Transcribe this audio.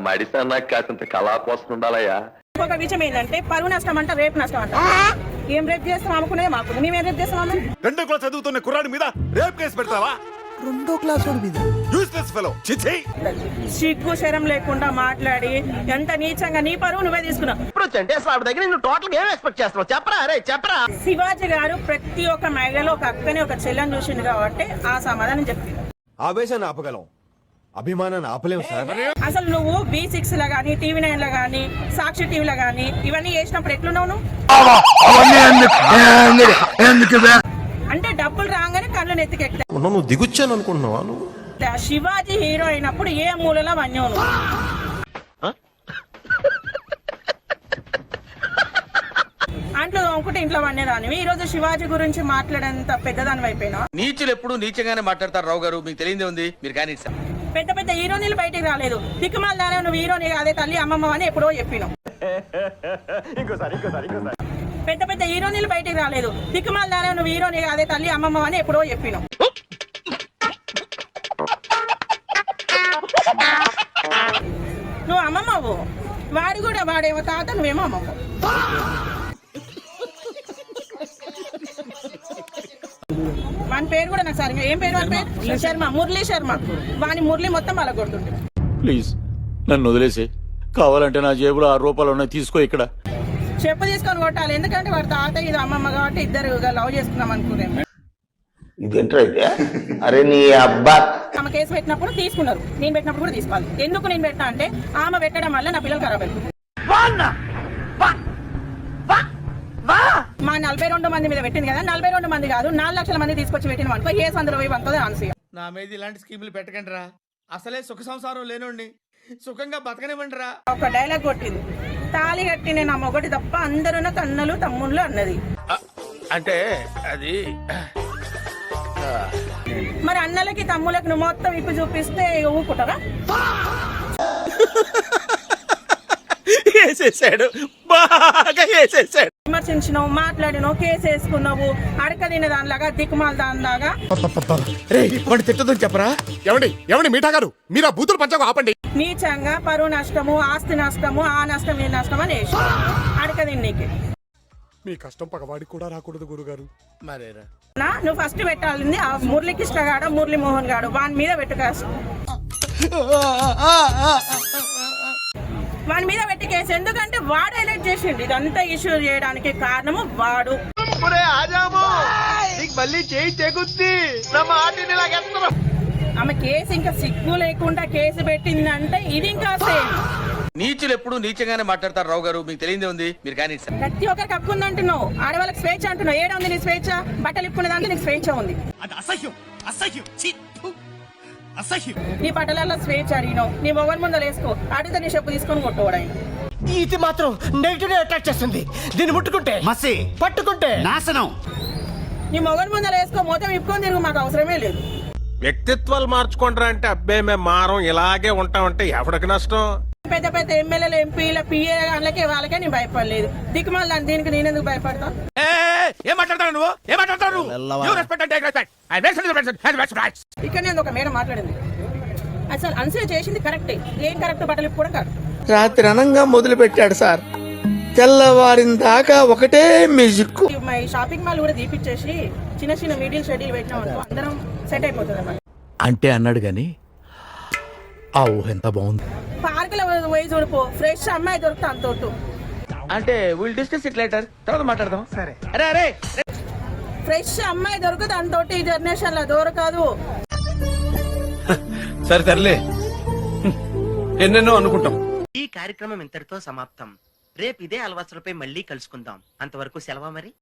మడిసన్నా కాసింత కళా కోసం ఉండాలయ్యా. ఇంకొక విషయం ఏంటంటే పరువు నష్టం అంట, రేపు నష్టం అంట. ఏం రేపు చేస్తాం అమ్ముకునేది మాకు, మేమేం రేపు చేస్తాం? 2వ క్లాస్ చదువుతున్న కుర్రాడి మీద రేప్ కేసు పెడతావా? 2వ క్లాస్ మీద యూస్లెస్ ఫెలో. చిచి. సిగ్గు శరం లేకుండా మాట్లాడి ఎంత నీచంగా నీ పరువు నువ్వే తీసుకున్నావు. శివాజీ గారు ప్రతి ఒక్క మహిళలో ఒక అక్కని ఒక చెల్లెని చూసిండు కాబట్టి ఆ సమాధానం చెప్పింది. ఆవేశాన్ని ఆపగలం, అభిమానాన్ని ఆపలేం సార్. అసలు నువ్వు B6 లో గానీ, TV9 లో గానీ, సాక్షి టీవీలో గానీ ఇవన్నీ చేసినప్పుడు ఎట్లున్నావు నువ్వు? అంటే డబ్బులు రాగానే కళ్ళు నెత్తికెక్తా. నువ్వు దిగుచ్చాను అనుకుంటున్నావా? నువ్వు శివాజీ హీరో అయినప్పుడు ఏ మూలలో వన్యవు నువ్వు? అంట్లో ఒకటి ఇంట్లో వన్యదానివి. ఈ రోజు శివాజీ గురించి మాట్లాడేంత పెద్దదాని అయిపోయినా. నీచులు ఎప్పుడు నీచంగానే మాట్లాడతారు రావు గారు, మీకు తెలియదే ఉంది. మీరు కానీ పెద్ద పెద్ద హీరోనీలు బయటికి రాలేదు. దిక్కుమాల దానే నువ్వు హీరోని అదే తల్లి అమ్మమ్మ అని ఎప్పుడో చెప్పినావు. పెద్ద పెద్ద హీరోనీలు బయటికి రాలేదు. దిక్కుమాల దానే నువ్వు హీరోని అదే తల్లి అమ్మమ్మ అని ఎప్పుడో చెప్పినావు. నువ్వు అమ్మమ్మవు, వాడు కూడా వాడేమో తాత, నువ్వేమో అమ్మమ్మ. వాని పేరు కూడా నాకు సరిగ్గా ఏం పేరు? వాని పేరు శర్మ, మురళీ శర్మ. వాని మురళి మొత్తం అలా కొడుతుంటే. ప్లీజ్ నన్ను వదిలేసి, కావాలంటే నా జేబులో 6 రూపాయలు ఉన్నాయి, తీసుకో. ఇక్కడ చెప్పు తీసుకొని కొట్టాలి, ఎందుకంటే వాడు తాత ఇది అమ్మమ్మ కాబట్టి ఇద్దరు లవ్ చేసుకున్నాం అనుకునే. అరే నీ అబ్బా. ఆమె కేసు పెట్టినప్పుడు తీసుకున్నారు, నేను పెట్టినప్పుడు కూడా తీసుకోవాలి. ఎందుకు నేను పెట్టినా అంటే ఆమె పెట్టడం వల్ల నా పిల్లలు ఖరాబ్ అవుతుంది. మా 42 మంది మీద పెట్టింది కదా, 42 మంది కాదు 4 లక్షల మంది తీసుకొచ్చి పెట్టిన అనుకో, ఏ సందులో పోయి వంతదో ఆన్సీ. నా మీద ఇలాంటి స్కీములు పెట్టకండి రా. అసలే సుఖ సంసారం లేనండి, సుఖంగా బతకనివ్వండి రా. ఒక డైలాగ్ కొట్టింది, తాళి కట్టి నేను ఆ మొగటి తప్ప అందరూ నా కన్నులు తమ్ముళ్ళు అన్నది. అంటే అది మరి అన్నలకి తమ్ములకు నువ్వు మొత్తం ఇప్పు చూపిస్తే ఊపుకుంటారా? విమర్శించినావు, మాట్లాడినావు, కేసు వేసుకున్నావు, అడక తిన దానిలాగా దిక్కుమాల దానిలాగా. తిట్టదని చెప్పరా? ఎవడి మీఠా గారు, మీరు ఆ బూతులు పంచకు ఆపండి. నీచంగా పరువు నష్టము, ఆస్తి నష్టము, ఆ నష్టం ఈ నష్టం అని అడక తిన్నీకి. మీ కష్టం పగవాడికి కూడా రాకూడదు గురుగారు. మరేరా నువ్వు ఫస్ట్ పెట్టాలింది ఆ మురళీకృష్ణ గాడు, మురళీ మోహన్ గాడు, వాని మీద పెట్టు కేసు. వాని మీద పెట్టి కేసు. ఎందుకంటే వాడు హైలైట్ చేసిండు, ఇదంతా ఇష్యూ చేయడానికి కారణము వాడు. ఆమె కేసు ఇంకా సిగ్గు లేకుండా కేసు పెట్టిందంటే ఇది ఇంకా సేమ్. నీచులు ఎప్పుడు నీచంగానే మాట్లాడతారు రావు గారు, మీకు తెలియదే ఉంది. మీరు కానీ ప్రతి ఒక్కరికి హక్కు ఉంది అంటున్నావు, ఆడవాళ్ళకి స్వేచ్ఛ అంటున్నావు. ఏడా ఉంది నీ స్వేచ్ఛ? బట్టలు ఇప్పుకునే దాంట్లో నీకు స్వేచ్ఛ ఉంది. నీ బట్టలలో స్వేచ్ఛ అడిగినావు, నీ మొగన్ ముందర వేసుకో, అడిగితే నీ చెప్పు తీసుకొని కొట్టుకోవడం. ఇది మాత్రం నెగిటివ్ అట్రాక్ట్ చేస్తుంది. దీన్ని ముట్టుకుంటే మసి, పట్టుకుంటే నాశనం. నీ మొగన్ ముందర వేసుకో, మొత్తం ఇప్పుకొని తిరుగు, మాకు అవసరమే లేదు. వ్యక్తిత్వాలు మార్చుకుంటారా అంటే అబ్బే మేము మారం ఇలాగే ఉంటామంటే ఎవరికి నష్టం? పెద్ద పెద్ద ఎమ్మెల్యేలు, ఎంపీల పిఏ వాళ్ళకే నేను భయపడలేదు. దిక్కుమాల దీనికి నేనెందుకు భయపడతా? ఏం మాట్లాడతావు నువ్వు? ఏం మాట్లాడతావు? ఇక్కడ నేను ఒక మేడం మాట్లాడింది, అసలు అన్సర్ చేసింది కరెక్టే. ఏం కరెక్ట్? బట్టలు కూడా కాదు. రాత్రి అనంగా మొదలు పెట్టాడు సార్, తెల్లవారిన దాకా ఒకటే మ్యూజిక్. మా షాపింగ్ మాల్ కూడా తీపిచ్చేసి చిన్న చిన్న మీటింగ్ షెడ్యూల్ పెట్టినాం అనుకో, అందరం సెట్ అయిపోతుంది అన్నమాట. అంటే అన్నాడు గాని ఆ ఊహ ఎంత బాగుంది. పార్కులో పోయి చూడిపో, ఫ్రెష్ అమ్మాయి దొరుకుతా అంతోటు. అంటే విల్ డిస్కస్ ఇట్ లేటర్, తర్వాత మాట్లాడదాం. సరే. అరే అరే ఫ్రెష్ అమ్మాయి దొరుకుతా అంతోటి ఈ జనరేషన్ లో దొరకదు. సరే తరలే, ఎన్నెన్నో అనుకుంటాం. ఈ కార్యక్రమం ఇంతటితో సమాప్తం. రేపు ఇదే అలవాసులపై మళ్ళీ కలుసుకుందాం. అంతవరకు సెలవా మరి.